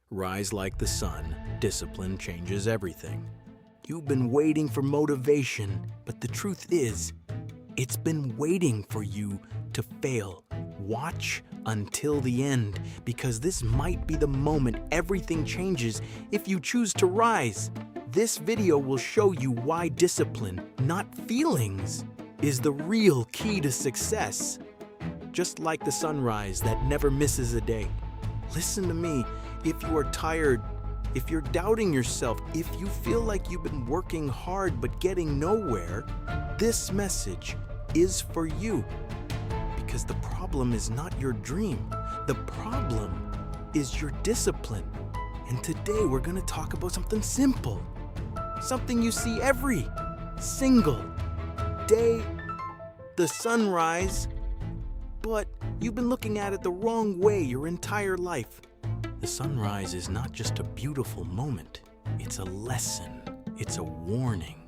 Rise like the sun, discipline changes everything. You've been waiting for motivation, but the truth is, it's been waiting for you to fail. Watch until the end, because this might be the moment everything changes if you choose to rise. This video will show you why discipline, not feelings, is the real key to success. Just like the sunrise that never misses a day. Listen to me, if you are tired, if you're doubting yourself, if you feel like you've been working hard but getting nowhere, this message is for you. Because the problem is not your dream. The problem is your discipline. And today we're going to talk about something simple. Something you see every single day, the sunrise, but you've been looking at it the wrong way your entire life. The sunrise is not just a beautiful moment, it's a lesson, it's a warning.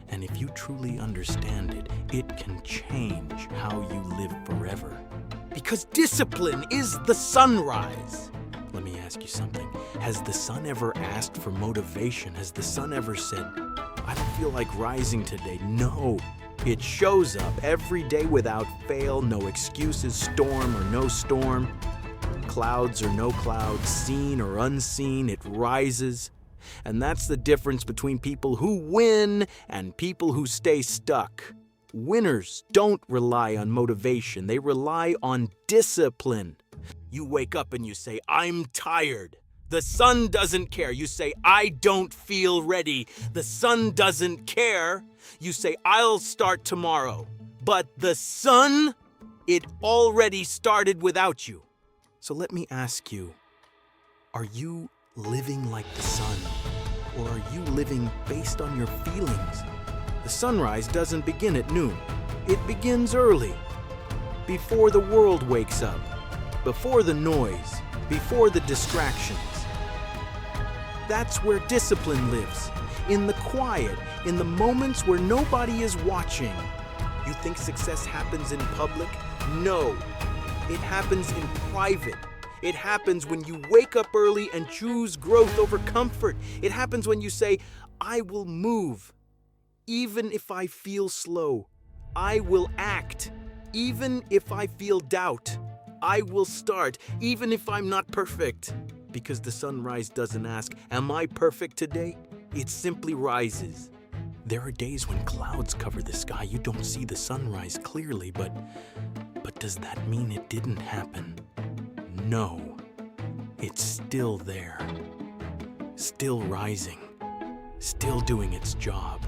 And if you truly understand it, it can change how you live forever. Because discipline is the sunrise. Let me ask you something. Has the sun ever asked for motivation? Has the sun ever said, I don't feel like rising today? No. It shows up every day without fail, no excuses, storm or no storm, clouds or no clouds, seen or unseen, it rises. And that's the difference between people who win and people who stay stuck. Winners don't rely on motivation, they rely on discipline. You wake up and you say, I'm tired. The sun doesn't care. You say, I don't feel ready. The sun doesn't care. You say, I'll start tomorrow. But the sun, it already started without you. So let me ask you, are you living like the sun? Or are you living based on your feelings? The sunrise doesn't begin at noon. It begins early, before the world wakes up, before the noise, before the distractions. That's where discipline lives, in the quiet, in the moments where nobody is watching. You think success happens in public? No, it happens in private. It happens when you wake up early and choose growth over comfort. It happens when you say, I will move, even if I feel slow. I will act, even if I feel doubt. I will start, even if I'm not perfect. Because the sunrise doesn't ask, am I perfect today? It simply rises. There are days when clouds cover the sky. You don't see the sunrise clearly, but does that mean it didn't happen? No, it's still there. Still rising. Still doing its job.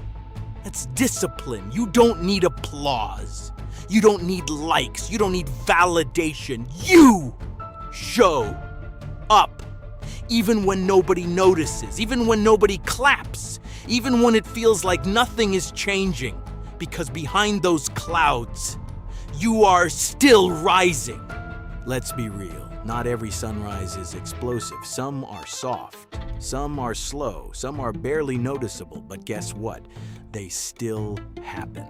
That's discipline. You don't need applause. You don't need likes. You don't need validation. You show up. Even when nobody notices, even when nobody claps, even when it feels like nothing is changing. Because behind those clouds, you are still rising. Let's be real, not every sunrise is explosive. Some are soft, some are slow, some are barely noticeable, but guess what? They still happen.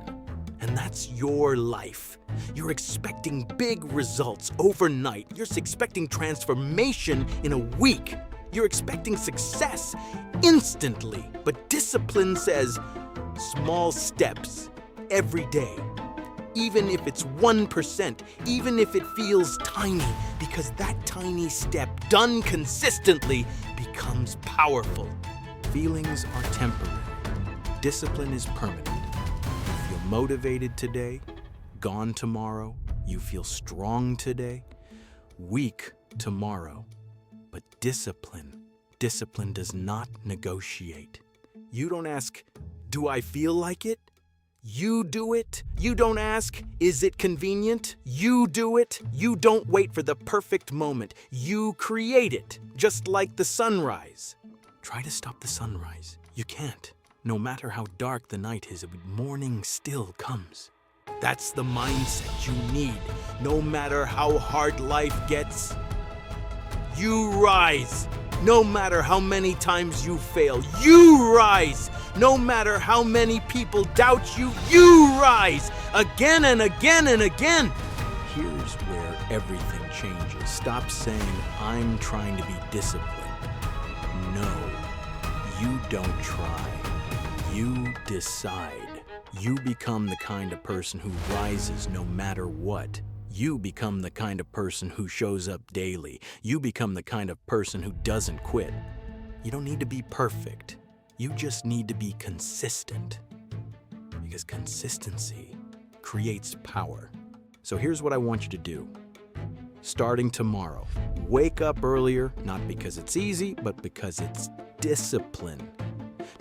And that's your life. You're expecting big results overnight. You're expecting transformation in a week. You're expecting success instantly. But discipline says small steps every day. Even if it's 1%, even if it feels tiny, because that tiny step done consistently becomes powerful. Feelings are temporary. Discipline is permanent. You feel motivated today, gone tomorrow. You feel strong today, weak tomorrow. But discipline does not negotiate. You don't ask, do I feel like it? You do it. You don't ask, is it convenient? You do it. You don't wait for the perfect moment. You create it, just like the sunrise. Try to stop the sunrise. You can't. No matter how dark the night is, morning still comes. That's the mindset you need. No matter how hard life gets, you rise. No matter how many times you fail, you rise. No matter how many people doubt you, you rise. Again and again and again. Here's where everything changes. Stop saying, I'm trying to be disciplined. No, you don't try. You decide. You become the kind of person who rises no matter what. You become the kind of person who shows up daily. You become the kind of person who doesn't quit. You don't need to be perfect. You just need to be consistent. Because consistency creates power. So here's what I want you to do. Starting tomorrow, wake up earlier, not because it's easy, but because it's discipline.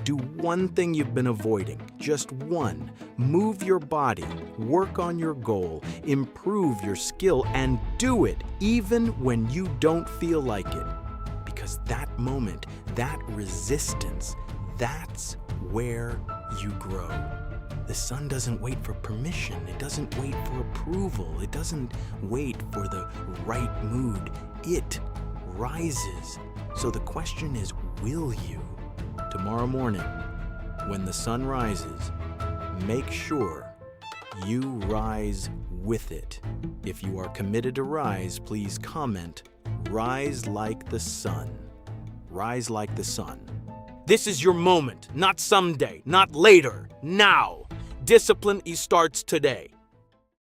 Do one thing you've been avoiding, just one. Move your body, work on your goal, improve your skill, and do it even when you don't feel like it. Because that moment, that resistance, that's where you grow. The sun doesn't wait for permission. It doesn't wait for approval. It doesn't wait for the right mood. It rises. So the question is, will you? Tomorrow morning, when the sun rises, make sure you rise with it. If you are committed to rise, please comment, rise like the sun. Rise like the sun. This is your moment, not someday, not later, now. Discipline starts today.